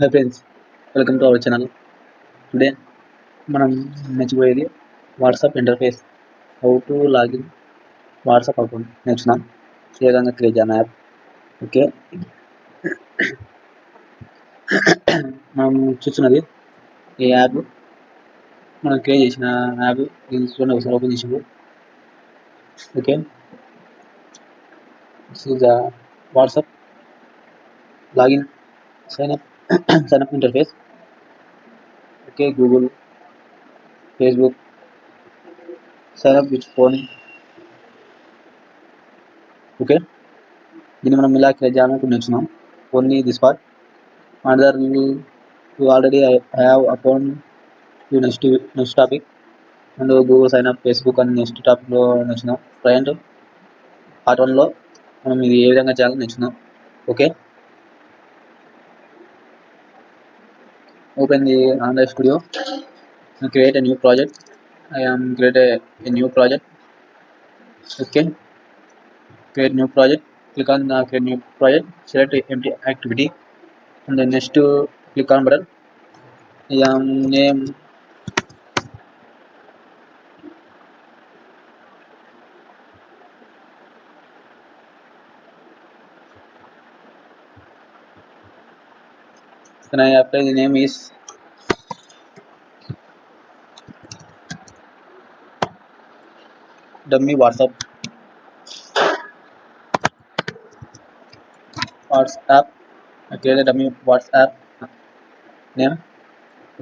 Hi friends, welcome to our channel. Today మనం నేర్చుకునేది WhatsApp interface. How to login WhatsApp account నేర్చుకున్నాం. ఏ విధంగా create చేయాలి యాప్. ఓకే, మనం చూస్తున్నది ఈ యాప్. మనం క్రియేట్ చేసిన యాప్ చూడండి, ఒకసారి ఓపెన్ చేసి. Okay, this is WhatsApp login sign up interface. Okay, Google, Facebook, sign up with phone. Okay, దీన్ని మనం ఇలా క్రియేట్ చేయాలని నేర్చుకున్నాం. Only this part. Another you already have account to next topic, and Google sign up, Facebook and next topic లో నేర్చుకున్నాం. Present part 1 లో మనం ఇది ఏ విధంగా చేయాలో నేర్చుకున్నాం. Okay, open the Android studio, create a new project. I am create a new project. Okay, create new project. Click on create new project. Select empty activity, and then next click on button. I am name Can I apply the name is dummy WhatsApp. I create a dummy WhatsApp name.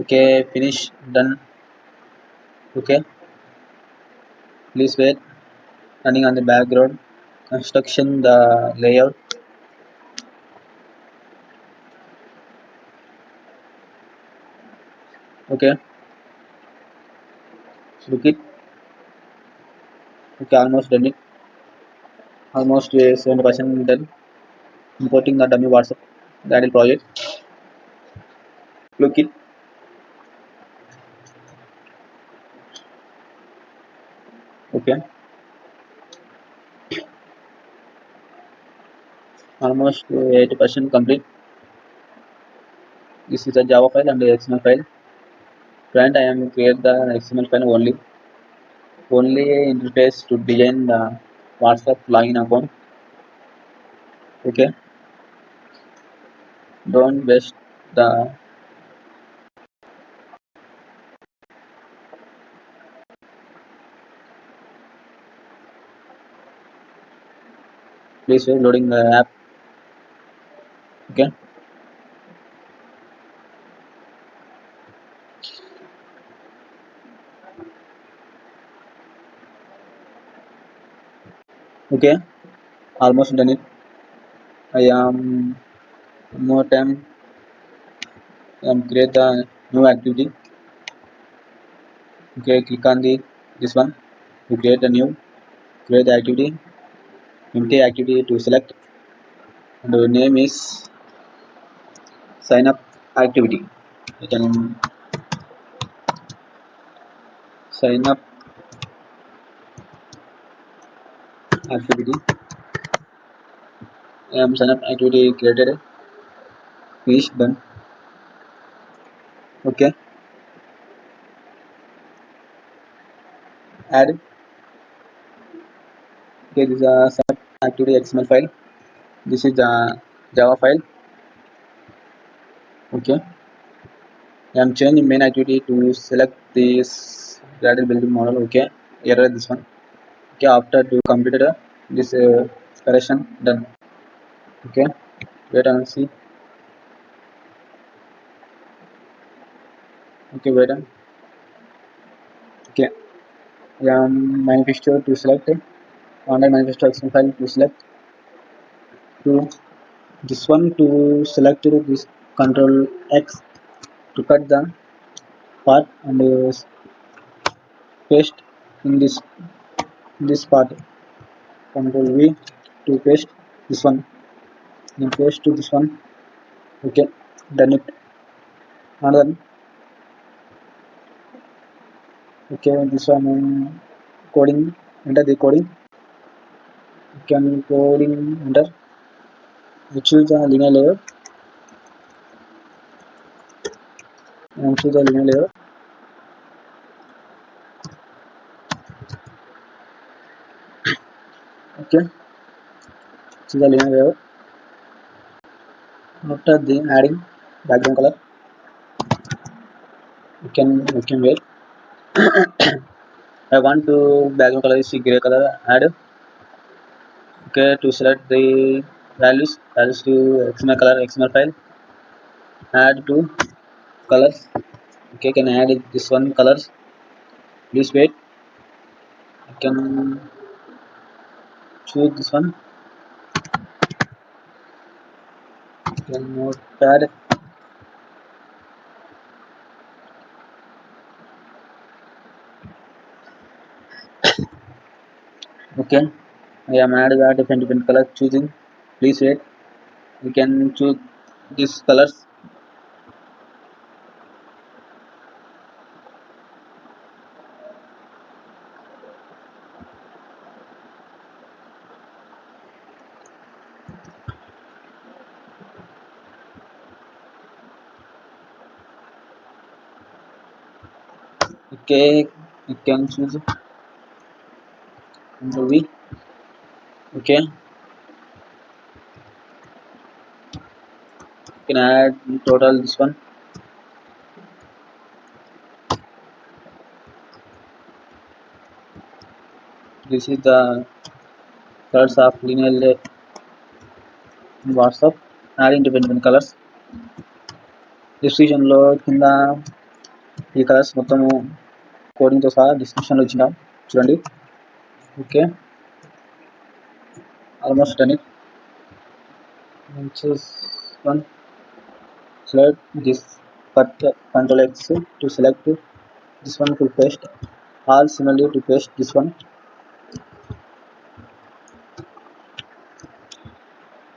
Okay, finish, done. Okay, please wait. Running on the background. Construction the layout. Okay, look it. Okay, almost done it. Almost 70% done. Importing the dummy WhatsApp Gradle project. Look it. Okay, almost 80% complete. This is a Java file and the XML file. Friend, I am create the XML file only interface to design the WhatsApp login account. Okay, don't waste the please wait loading the app. Okay, okay, almost done it. I am more time. I am create the new activity. Okay, click on the this one to create a new the activity, empty activity to select, and the name is sign up activity. You can sign up activity. I am sign up activity created. Finish, done. Okay, add. Okay, this is a sign up activity XML file. This is a Java file. Okay, I am changing main activity to select this Gradle building model. Okay, error this one. Okay, after you completed this correction, done. Okay, wait and see. Okay, wait and okay, manifesto to select online manifesto XML file to select to this one to select this control X to cut the part and paste in this part, control V to paste this one, then paste to this one. Okay, done it. Another. Okay, this one coding, enter the coding. You can coding enter. We choose the linear layout. and choose the linear layer. Okay, choose the linear layer. After the adding background color, you can wait. I want to background color is gray color. Add. Okay, to select the values to XML color XML file. Add to colors. Okay, can add this one colors. Please wait. I can choose this one. Can notepad. Okay, I am adding a different color choosing. Please wait. We can choose these colors. Okay, you can choose movie. Okay, you can add total this one. This is the colors of linear in WhatsApp. Adding different colors. Description లో కింద ఈ colours మొత్తము coding తో సహా description లో ఇచ్చిన చూడండి. Okay, almost done it. choose one. Select this, cut Ctrl X to select this one to paste. All similarly to paste this one.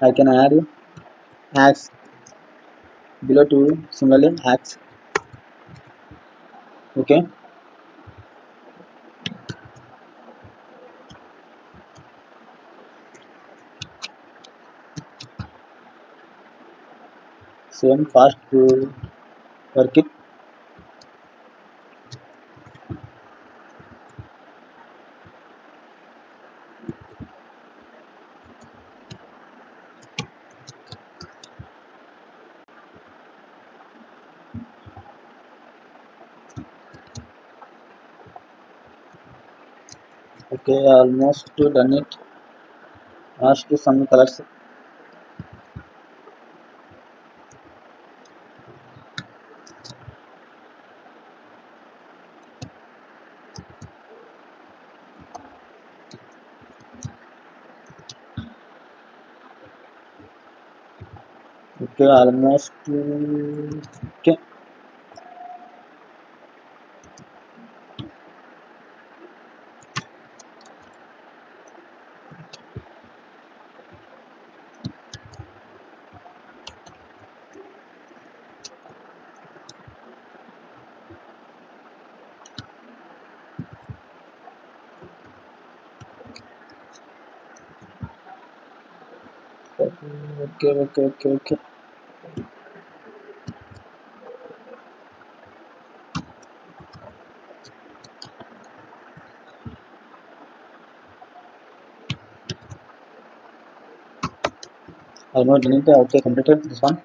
I can add axe below to similarly axe. Okay, same fast to work it. Okay, almost done it. Last some colors. Okay, almost okay. Okay. Almost done it. Okay, completed this one.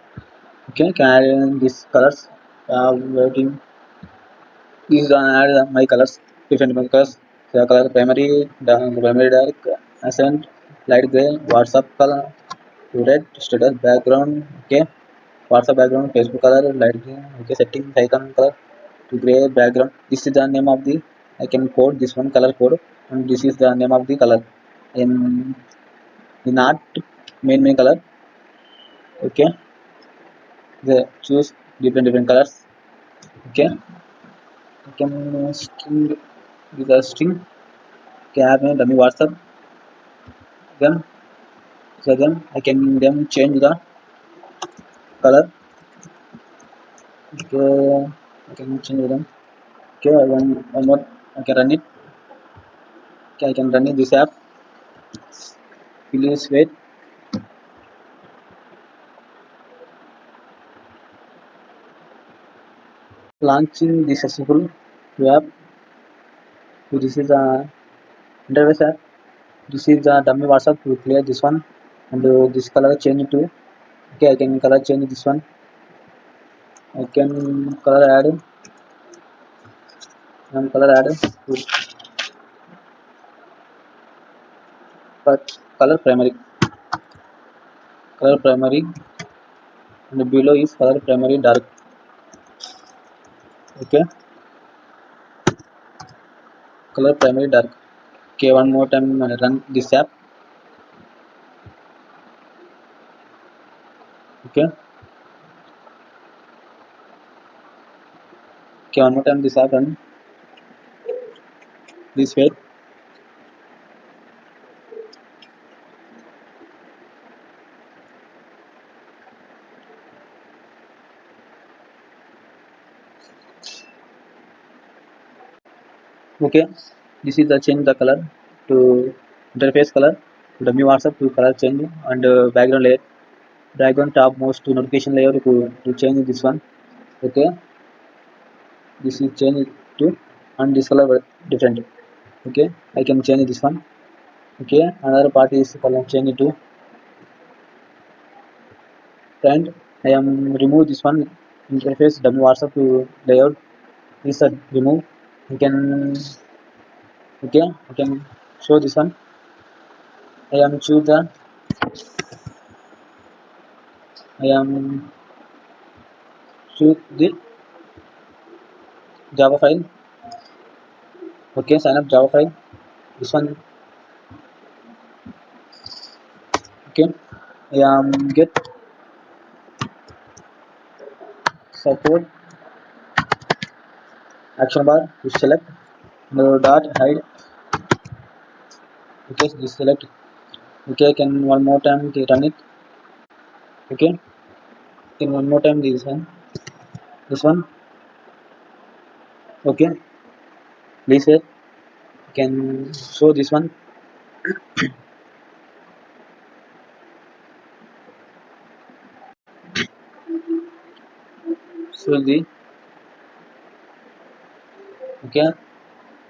Okay, can add in these colors. Waiting. These are add my colors. Different colors. The color primary dark, accent, light gray, WhatsApp color, to red, status background. Okay, WhatsApp background, Facebook color, light green. Okay, settings icon color to gray background. This is the name of the. I can code this one color code, and this is the name of the color. In art main color. Okay, the choose different colors. Okay, I can string with a string. Okay, I have a dummy WhatsApp. Then I can then change the color. Okay, I can change them. Okay, one more. I can run it. Okay, I can run it this app. Please wait. launching the successful app. So this is a interface app. This is the dummy WhatsApp. To clear this one and this color change to. Okay, I can color change this one. I can color add and color add to color primary and below is color primary dark. Okay, color primary dark. Okay, one more time run this app. Okay, okay, one more time this app run this way. Okay, this is the change the color to interface color to dummy WhatsApp to color change and background layer, background top most to notification layer to change this one. Okay, this is change to and this color different. Okay, I can change this one. Okay, another part is color change to and I am remove this one interface dummy WhatsApp to layout is a remove. You can okay, I can show this one. I am choose the I am choose the Java file. Okay, sign up Java file. This one. Okay, I am get support action bar to select no dot hide. Okay, this select. Okay, I can one more time to run it. Okay, can one more time this one. This one. Okay, please here. Can show this one. So the okay,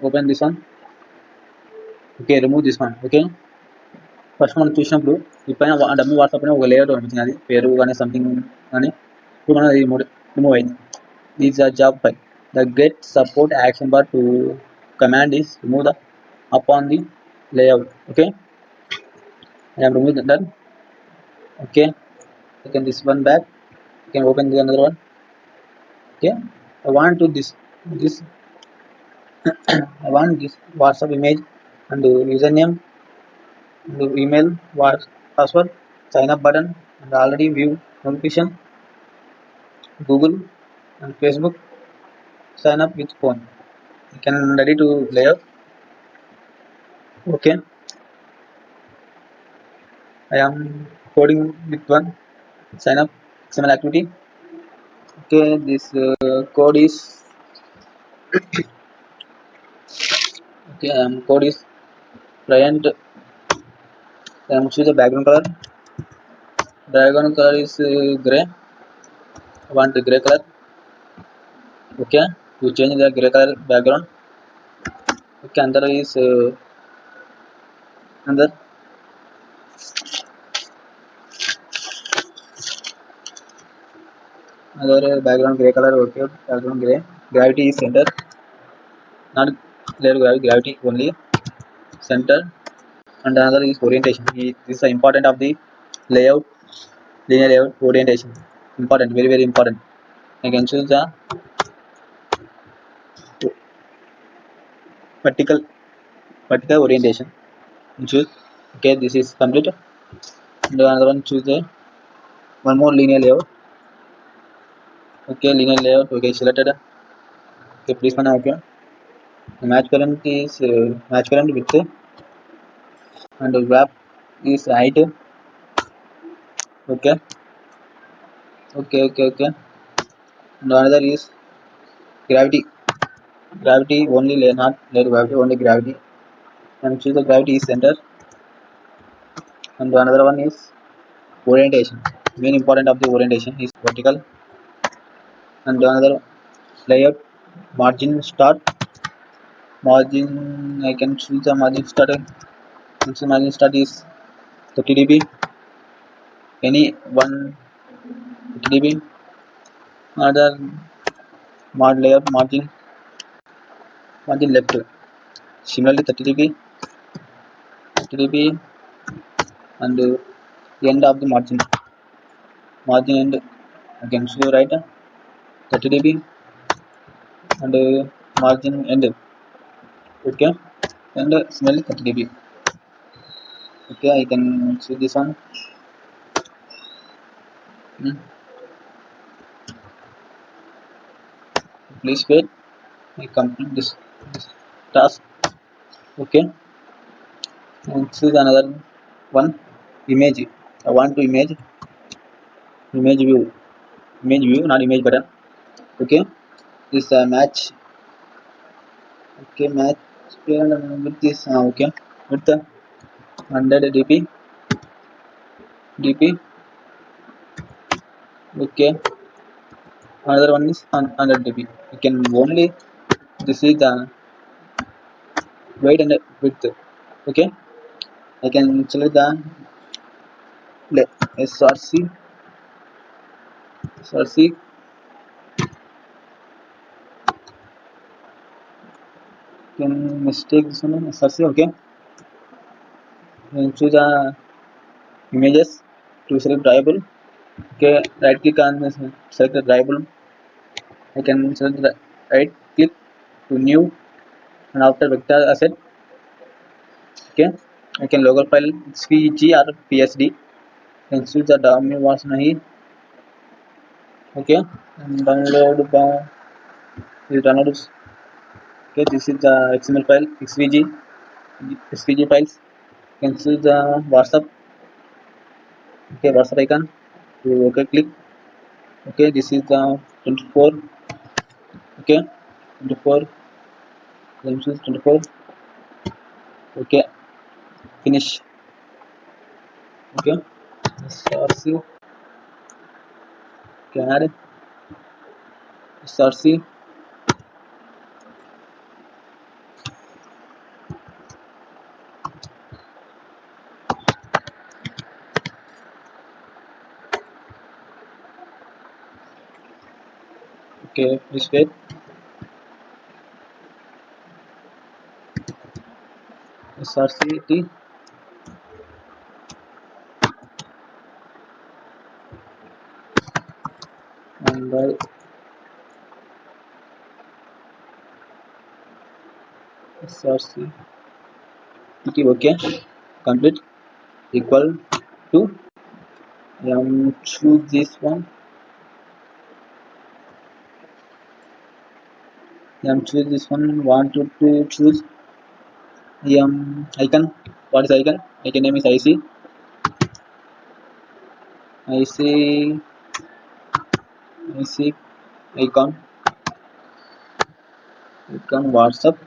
open this one. Okay, remove this one. Okay, first మనం చూసినప్పుడు ఈ పైన dummy WhatsApp పైన ఒక layout కనిపించింది, అది పేరు కానీ సంథింగ్ కానీ ఇప్పుడు మనం అది రిమూవ్ అయింది. Is a job file. The get support action bar to command is remove the up on the layout. Okay, I am removing that. Okay, I can this one back. You can open the another one. Okay, I want to this I want this WhatsApp image and username and email was password sign up button and already view notification Google and Facebook sign up with phone. You can ready to layout. Okay, I am coding with one sign up XML activity. Okay, this code is okay. Code is client. I am choose the background color. Background color is gray. I want the gray color. Okay, to change the gray color background. Okay, under is under other background gray color. Okay, background gray. Gravity is center, not layer gravity only center. And another is orientation. This is important of the layout, linear layout orientation. Important, very very important. I can choose the vertical orientation. Choose. Okay, this is complete. And another one choose the one more linear layout. Okay, linear layout. Okay, selected. Okay, please mana okay. The match current is match current width and the wrap is height. Okay, okay. And another is gravity. Gravity only layer, not layer gravity, only gravity. And choose the gravity is center. And another one is orientation. Main important of the orientation is vertical. And another layout, margin start, margin. I can choose the margin start. Since margin start is 30 dB, any one 30 dB. Another layout, margin left, similarly 30 dB, 30 dB, and end of the margin end again show right 30 dB and margin end, okay, and similarly 30 dB. Okay, I can see this one. Please wait, I complete this task. Okay, and choose another one, image. I want to image view, not image button. Okay, this match. Okay, match with this. Okay, with the 100 dp. Okay, another one is 100 dp. You can only, this is the weight and width. Okay, I can select the src. Can mistake this one src. Okay, and choose the images to select drawable. Okay, right click on this, select the drawable. I can select the right click to new, and after vector asset. Okay, I can local file svg or psd. Can choose the domain was nahi. Okay, and download download. Okay, this is the xml file, svg files. Can choose the whatsapp. Okay, whatsapp icon to okay click. Okay, this is the 24. Okay, 24, then choose 24. Okay, finish. Okay, src, add src. Okay, please wait. srct and src. Okay, complete, equal to, choose this one. Choose this one. Want to choose icon. What is icon? Icon name is ic icon whatsapp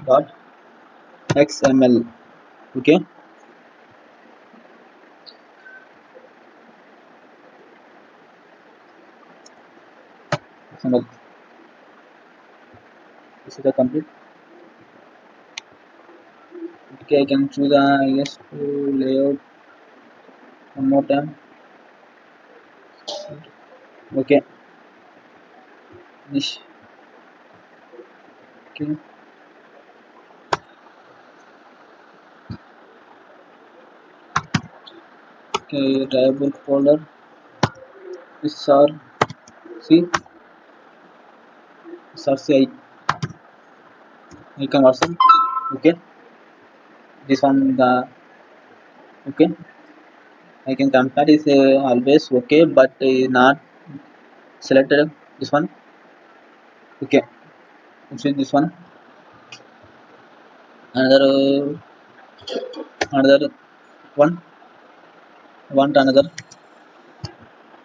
dot xml. Okay, xml. This is the complete. Okay, I can choose yes to layout one more time. Okay, this. Okay, okay, drivable folder src icon version. Okay, this one the, okay, I can compare is always okay, but not selected this one. Okay, choose this one. Another one. Want another.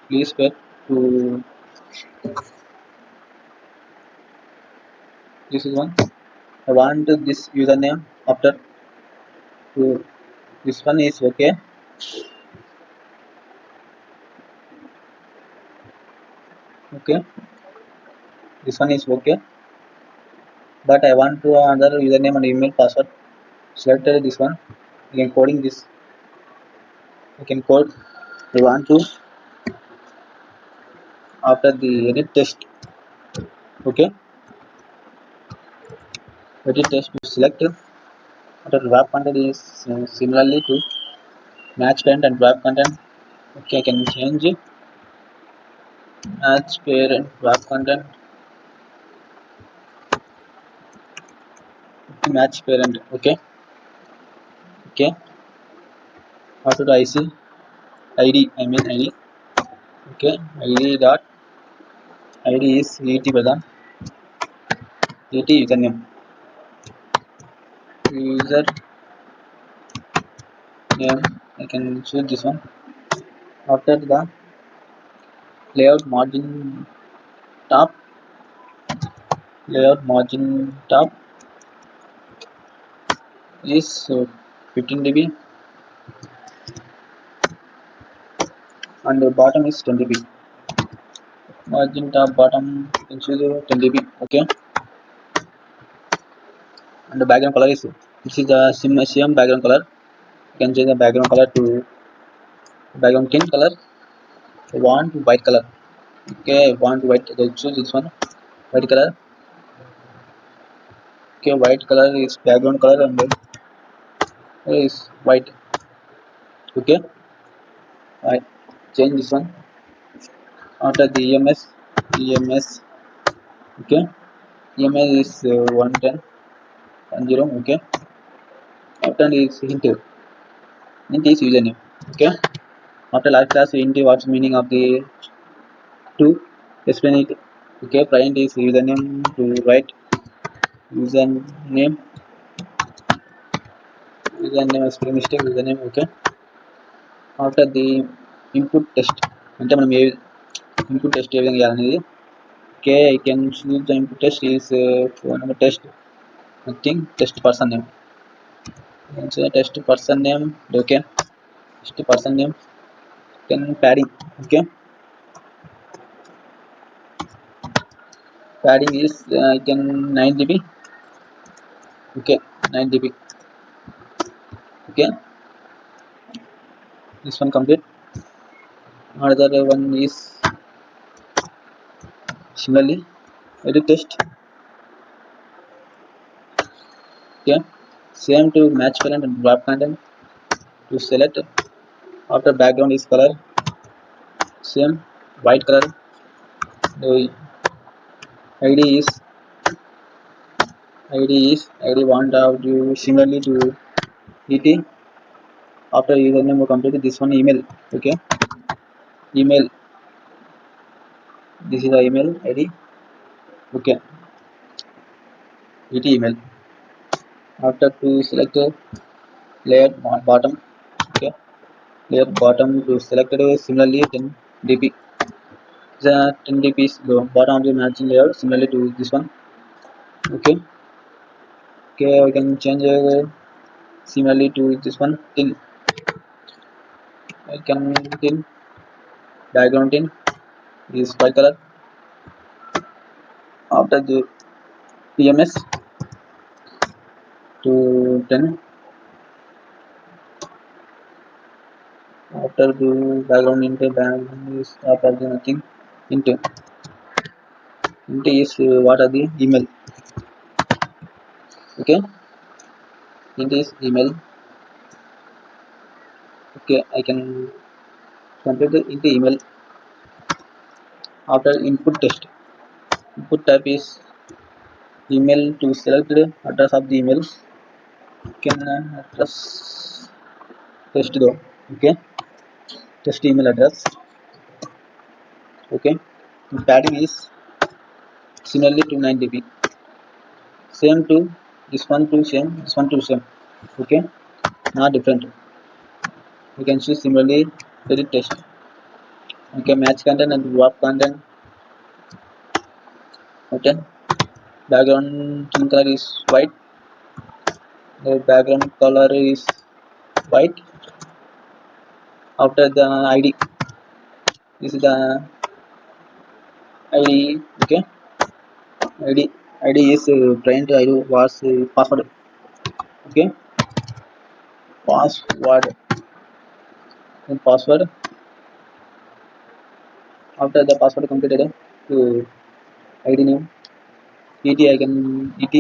Please wait to, this is one. I want this username after to, this one is okay. Okay, this one is okay, but I want to another username and email password. Selected this one. Again coding this. I can code. I want to after the edit test. Okay, edit test to select. After wrap content is similarly to match parent and wrap content. Okay, I can change match parent wrap content to match parent. Okay, okay. After the IC ID, I mean ID. Okay, ID dot ID is ET Pradhan. ET username. User name. I can choose this one. After the layout margin top, layout margin top is 15 dB and the bottom is 10 dB. Margin top bottom you can choose 10 dB. Okay, and the background color is this is the same background color. You can change the background color to background tint color. I want white color. Okay, I want white. I choose this one white color. Okay, white color is background color and is white. Okay, I change this one. After the EMS. Okay, EMS is 110 and 0. Okay, after is hint is username. Okay, after last class we hint what's meaning of the to explain it. Okay, print is username to write username spelling mistake username. Okay, after the input test అంటే మనం ఏ input test ఏ విధంగా చేయాలనేది. Okay, I can choose the input test is phone number test nothing test person name. So test person name. Okay, test person name then padding. Okay, padding is I can 9 dB. Okay, 9 dB. Okay, this one complete. Another one is similarly edit test. Okay, same to match parent and wrap content to select. After background is color same white color. The id want out to similarly to et. After username we complete this one email. Okay, email, this is the email id. Okay, et email. After to select layer bottom. Okay, layer bottom to select similarly 10 dB. The 10 dB is the bottom of the matching layer similarly to this one. Okay, okay, I can change similarly to this one till. I can till background tint is white color. After the PMS to 10. After the background into background is after the nothing into is what are the email. Okay, into is email. Okay, I can complete the into email. After input test, input type is email to select the address of the email. Can address test though. Okay, test email address. Okay, padding is similarly to 9 dB. Same to this one to same, this one to same. Okay, not different. You can choose similarly edit test. Okay, match content and wrap content. Okay, background tint color is white. The background color is white. After the id, this is the ID. Okay, ID is client ID was password. Okay, password. Then password. After the password completed, to ID name ET, I can ET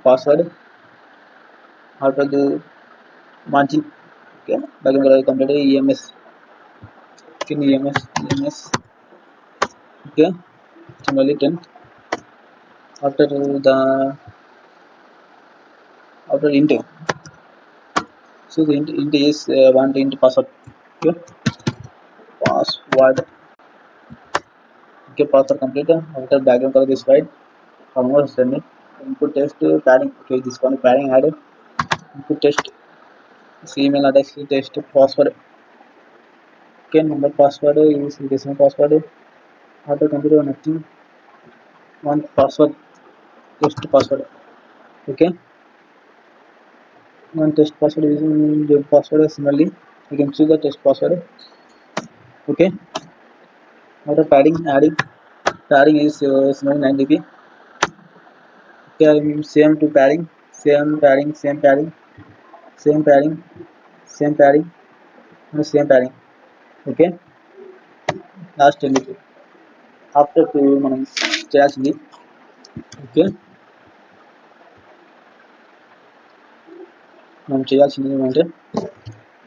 password. After the margin, okay, background color completed EMS. Okay, EMS. Okay, similarly 10. After the int, so the int is want int password. Okay, password. Okay, password complete. After background color is white. Almost done it. Input test padding. Okay, this one padding added. Input test. Email address test password. Okay, number password is decimal password. Auto computer nothing. One password. Test password. Okay, one test password using the password similarly. You can choose the test password. Okay, auto padding adding. Padding is 9 dB. Okay, same to padding. Same padding. Same padding. Same padding. Same padding. Same padding. Okay, last limit. After to మనం చేయాల్సింది. Okay, మనం చేయాల్సింది ఏమంటే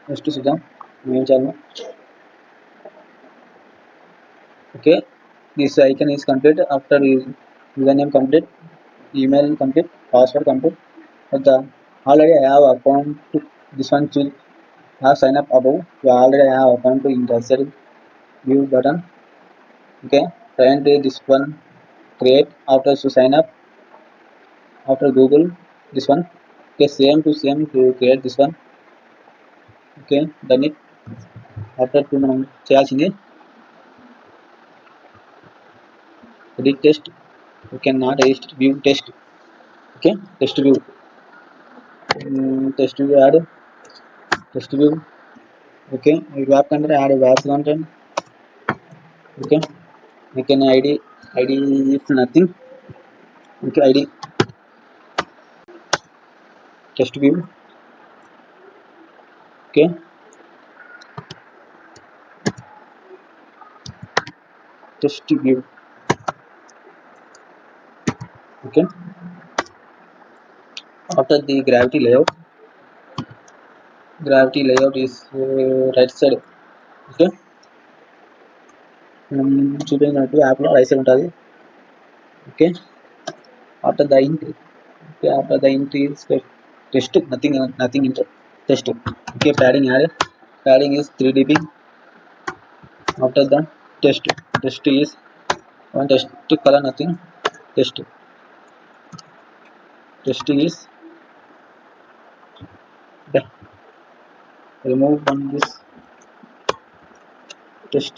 next చూద్దాం ఏం చేయాలి. Okay, this icon is complete. After user name complete, email complete, password complete. But already I have account to this one choose have sign up above. You already have account to in the cell view button. Okay, and this one create after to sign up after Google this one. Okay, same to create this one. Okay, done it. After to మనం చేయాల్సింది edit test. You cannot edit view test. Okay, test view. Test view add test view. Okay, web content add web content. Okay, you can id is nothing. Okay, id test view. Okay, test view. Okay, after the gravity layout is right side. Okay, చూపించినట్టు యాప్లో right side ఉంటుంది. Okay, after the int. Okay, after the int is test, nothing int test. Okay, padding is 3 dB. After the test is one test color nothing. Test is okay. Remove one this test.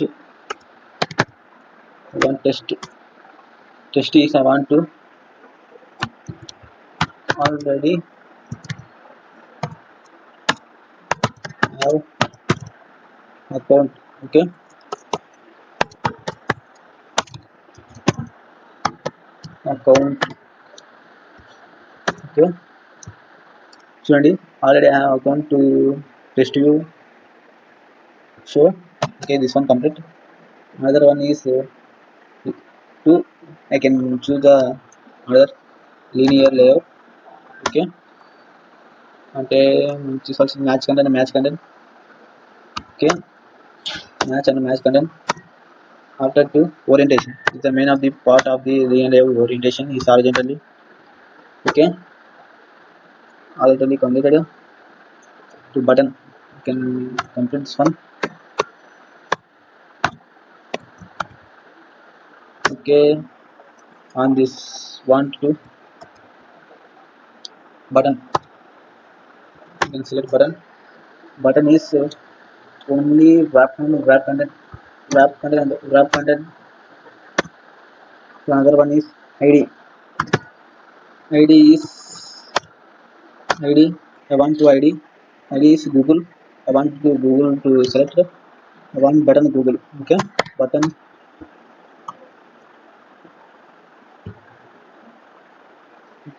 One test is I want to already have account. Okay, account. Okay, చూడండి already I have account to test view show. Okay, this one complete. Another one is to I can choose the other linear layout. Okay, అంటే చూసాల్సిన match content. Okay, match content. After to orientation is the main of the part of the linear layout. Orientation is horizontally. Okay, already completed. To button, you can complete this one. Okay, on this one to button, you can select button. Button is only wrap content. So another one is id. id is id I want to id. id is Google. I want to Google to select one button Google. Okay, button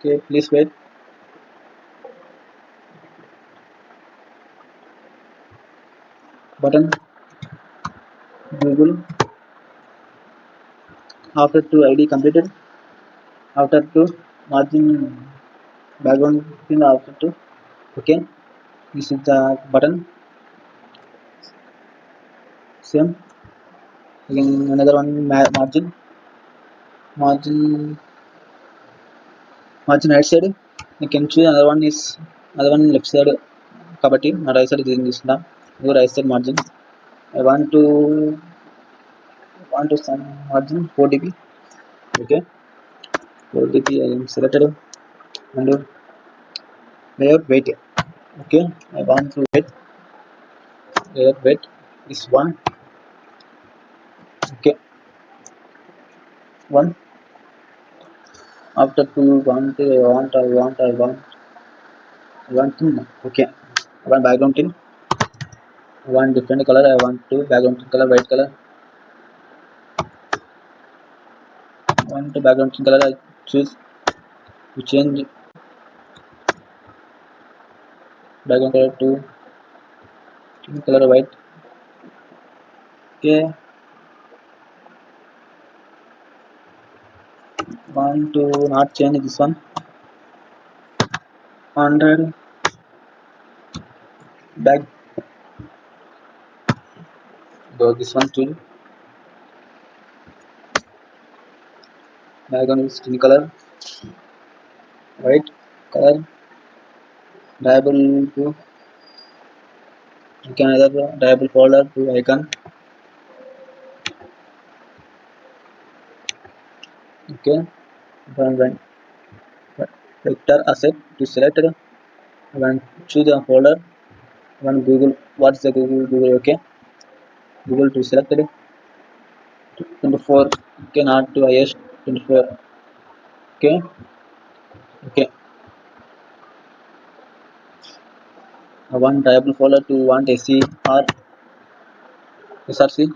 Okay, please wait. Button Google. After to ID completed. After to margin background pin after to. Okay, this is the button. Same. Again another one margin right side. You can choose another one left side. Kabatti my right side is in this now. Go right side margin. I want to some margin 4 dp. Okay, 4 dp I am selected and layout weight. Okay, I want to layout weight is 1. Okay, 1. After 2 I want to okay, I want background tint. I want different color. I want to background tint color white color. I want to background tint color. I choose to change background color to tint color white. Okay, want to not change this one. 100 back. Go this one too. Background is tint color white color. Diable to you can either diable folder to icon. Okay, then vector asset to select. When choose a folder. When Google, what's the Google? Okay, Google to select it. 24. Okay, not to highest 24. Okay, okay. One diable folder to want SC or SRC.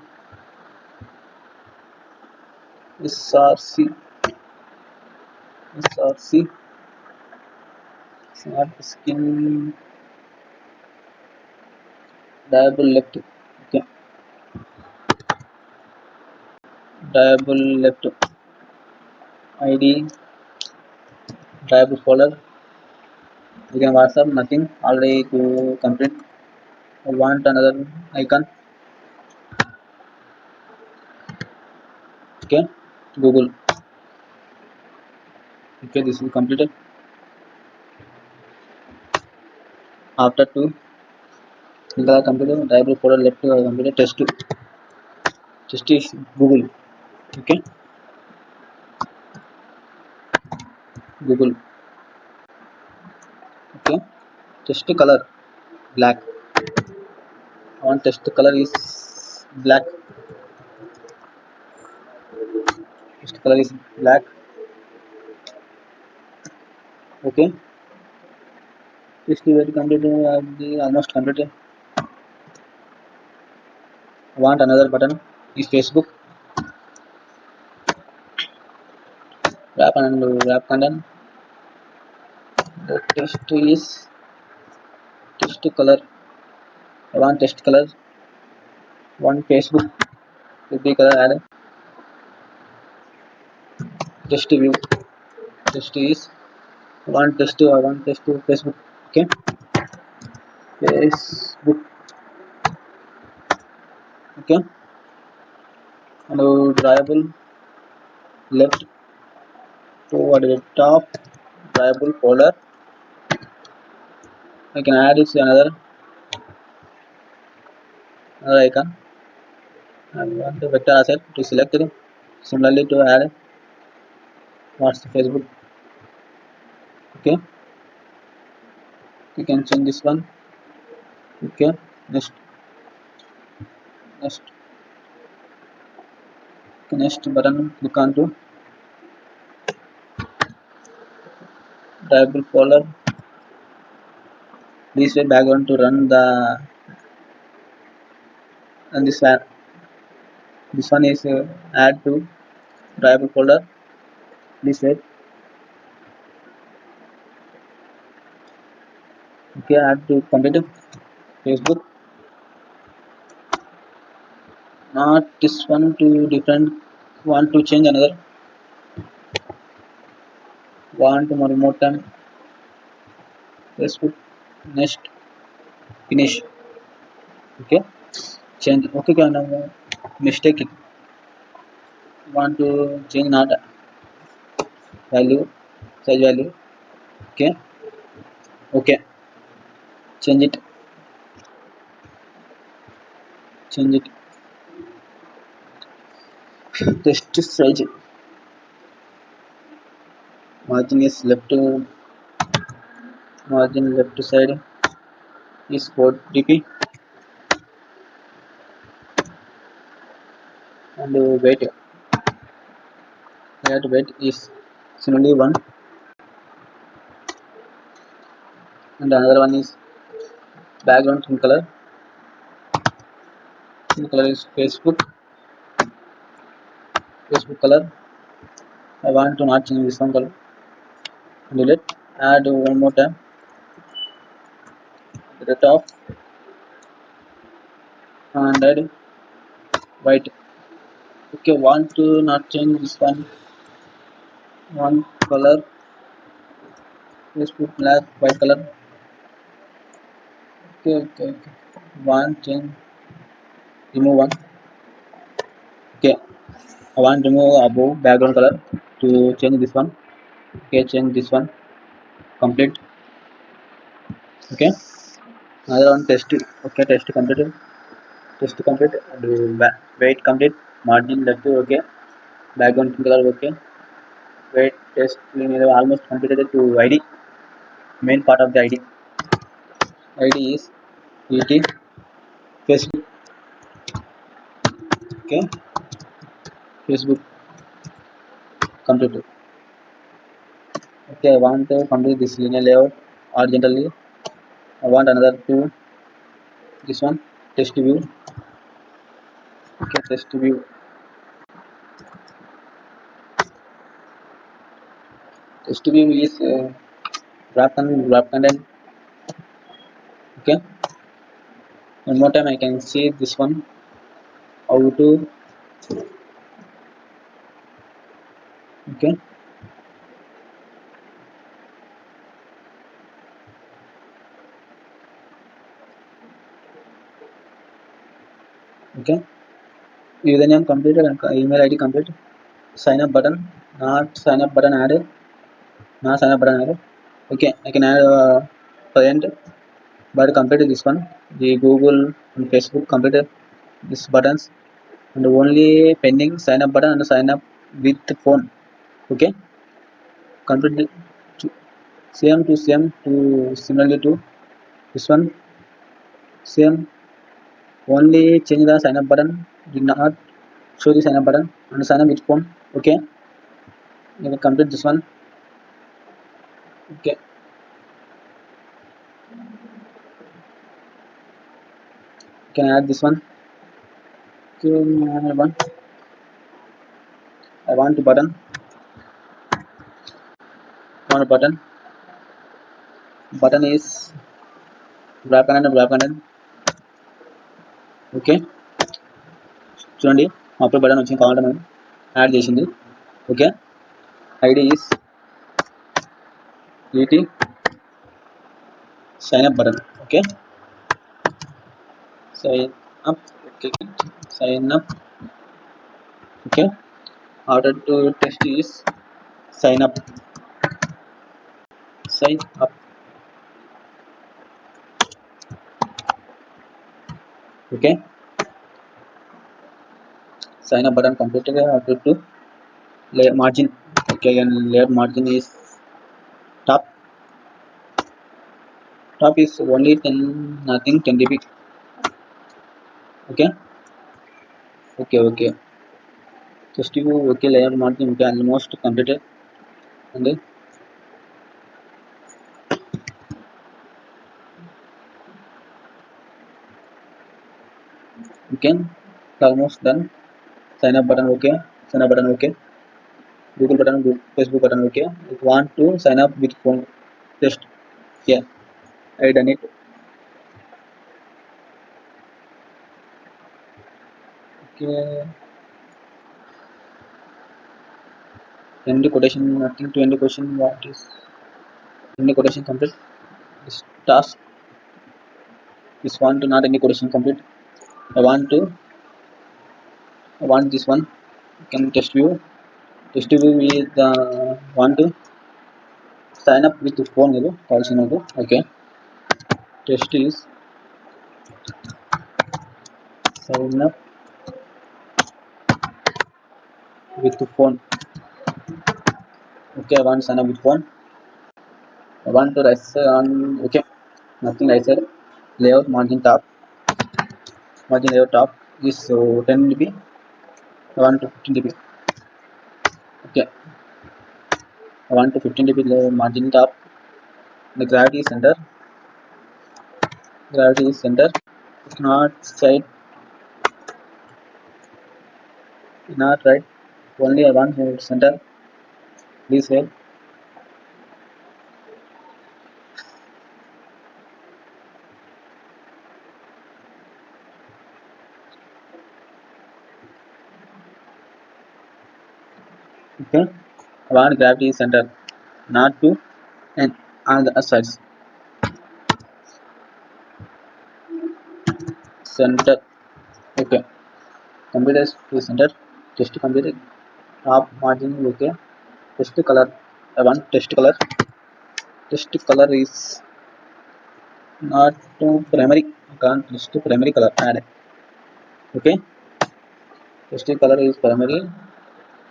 SRC. SRC. Smart skin diable left. Okay, diable left. ID diable folder. You can WhatsApp nothing already to complete. I want another icon. Okay, Google. Okay, this is completed. After two, the computer diable folder left to computer test two. Test is Google. Okay, Google. Okay, test color black. On test color is black. Test color is black. Okay, test very completed. Almost completed. Want another button is Facebook. Wrap content. The test is test color. I want test color. One Facebook. With the color add. Test view. Test is one test. I want test to Facebook. Okay, Facebook. Okay, and drawable left toward the top drawable folder. I can add this another icon. I want the vector asset to select it. Similarly to add what's the Facebook. Okay, you can change this one. Okay, next next next button click on to drawable folder. This way background to run the and this one is add to drawable folder. This way Okay, I have to complete Facebook. Not this one to different. Want to change another. Want one more time. Facebook. Next. Finish. Okay. Change. Okay, can mistake it. Want to change not value. Size value. Okay. Okay. Change it. Change it. Text size. Margin is left. Margin left side is 4 dp and weight is similarly 1 and another one is background in color is Facebook color. I want to not change this one color. Delete. Add one more time. The top and add white. Okay, want to not change this one color. Facebook black white color. Okay. Want change remove one. Okay, I want to remove above background color to change this one. Okay, change this one. Complete. Okay, another one test. Okay, test completed. Test complete. And weight complete. Margin left. Okay. Background color. Okay. Weight test almost completed to ID. Main part of the ID. ID is ET Facebook. Okay, Facebook completed. Okay, I want to complete this linear layout horizontally. I want another two. This one test view. Okay, test view. Test view is wrap content. Okay, one more time I can see this one. How to okay. Okay, username completed and email ID completed. Sign up button. Not sign up button added. Not sign up button added. Okay, I can add present but completed this one. The Google and Facebook completed these buttons and only pending sign up button and sign up with the phone. Okay, complete same to similarly to this one. Same, only change the sign up button. Did not show the sign up button and sign up with phone. Okay, you can complete this one. Okay, can add this one. Okay, I want to button. Want a button. Button is wrap content. Okay, చూడండి upload button వచ్చింది, కావాలంటే మనం add చేసింది. Okay, ID is ET sign up button. Okay, sign up. Okay, sign up. Okay, order to test is sign up. Sign up. Okay, sign up button completed. Upload to layer margin. Okay, and layer margin is top is only 10, nothing 10 dp. Okay, just you. Okay, layer margin okay, almost completed. And okay, almost done. Sign up button okay, sign up button okay, Google button, Facebook button okay. If you want to sign up with phone, just here. I done it. Okay. End the quotation. Nothing to end the question. What is end the quotation complete? This task is want to not end the quotation complete. I want this one. You can test view. Test view with want to sign up with the phone. Okay. Test is sign up with the phone. Okay, I want to sign up with phone. I want to write on okay. Nothing I said. Layout margin top. Margin layout top is 10 dp. I want to 15 dp. Okay. I want to 15 dp margin top. The gravity center. Gravity is center. Not side. Not right. Only I want to center. This way. Okay. I want gravity center. Not to and on the sides. Center. Okay. Computers to center. Just computer. Top margin. Okay. Test color. I want test color. Test color is not to primary. I can't list to primary color. Add. Okay. Test color is primary.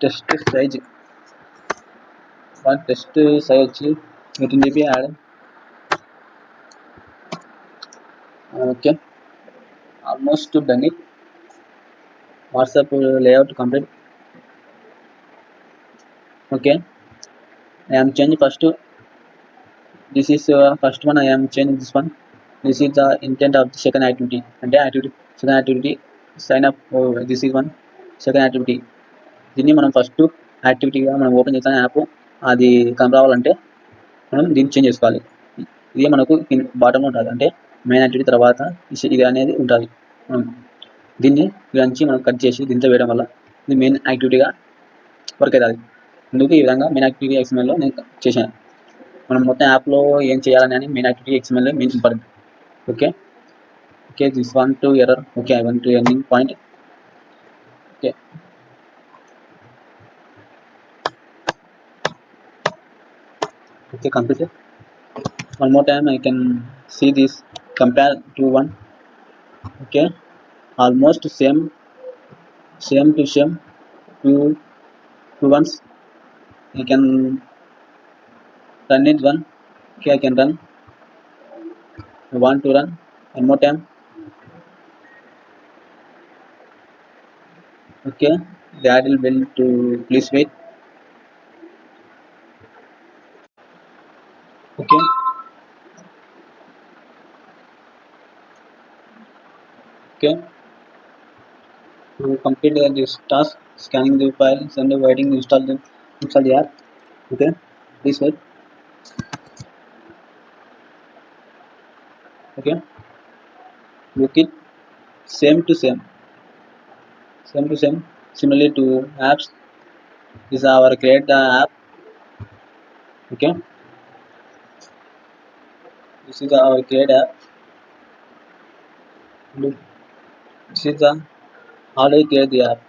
Test size. Want test size. 18 dp add. Okay. Almost done it. WhatsApp layout complete. Okay. I am changing first. This is first one. I am changing this one. This is the intent of the second activity. And activity second activity sign up. Oh, this is one second activity. దీన్ని మనం first యాక్టివిటీగా మనం open చేసిన app అది కనరావాలంటే మనం దీన్ని change చేసుకోవాలి. ఇది మనకు బాటంలో ఉంటుంది. అంటే మెయిన్ యాక్టివిటీ తర్వాత ఇది అనేది ఉంటుంది. దీన్ని నుంచి మనం కట్ చేసి దీంతో వేయడం వల్ల ఇది మెయిన్ యాక్టివిటీగా వర్క్ అవుతుంది. అందుకు ఈ విధంగా మెయిన్ యాక్టివిటీ XML నేను చేశాను. మనం మొత్తం యాప్లో ఏం చేయాలని main activity XML main important. Okay. Okay, this one to error. Okay, I want to ending point. Okay. Okay, completed. One more time I can see this compare to one. Okay, almost same to same to ones. I can run it one. Okay, I can run. I want to run one more time. Okay, that will build to please wait. Okay. Okay. To complete this task, scanning the files and waiting to install the app. Okay, please wait. Okay, book it same to same. Similarly to apps, this is our create the app. Okay, this is our create app. This is the already create the app.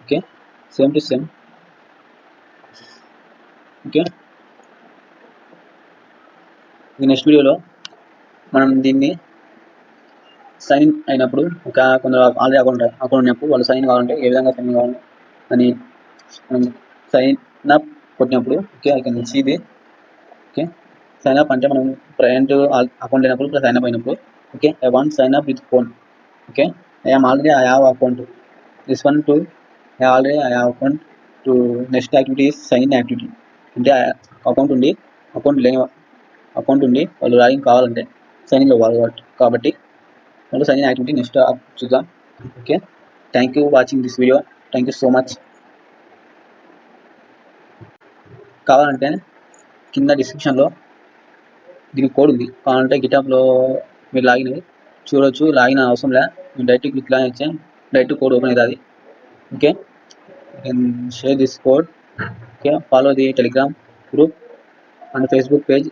Okay, same to same. Okay, ఈ next వీడియోలో మనం దీన్ని sign in అయినప్పుడు కొందరు already account ఉన్నప్పుడు వాళ్ళు sign కావాలంటే ఏ విధంగా సైన్ కావాలి అని మనం సైన్ అప్ కొట్టినప్పుడు okay I can see the. Okay, sign up అంటే మనం ప్రజెంట్ అకౌంట్ లేనప్పుడు సైన్ అప్ అయినప్పుడు okay I want sign up with phone. Okay, I have account. This one to I have account to next activity sign activity. అంటే account ఉండి వాళ్ళు login కావాలంటే sign ఇన్లో వాళ్ళు కాబట్టి వాళ్ళు సైన్ ఇన్ యాక్టివిటీ నెక్స్ట్ చూద్దాం. Okay, thank you watching this video. Thank you so much. కావాలంటే కింద డిస్క్రిప్షన్లో దీనికి కోడ్ ఉంది, కావాలంటే గిటాప్లో మీరు లాగిన్ అయ్యి చూడొచ్చు. లాగిన్ అవసరం లే, మీరు డైరెక్ట్ క్లిక్ లాగిన్ ఇచ్చే డైరెక్ట్ కోడ్ ఓపెన్ అవుతుంది. Okay, share this code. Okay, follow the Telegram group and Facebook page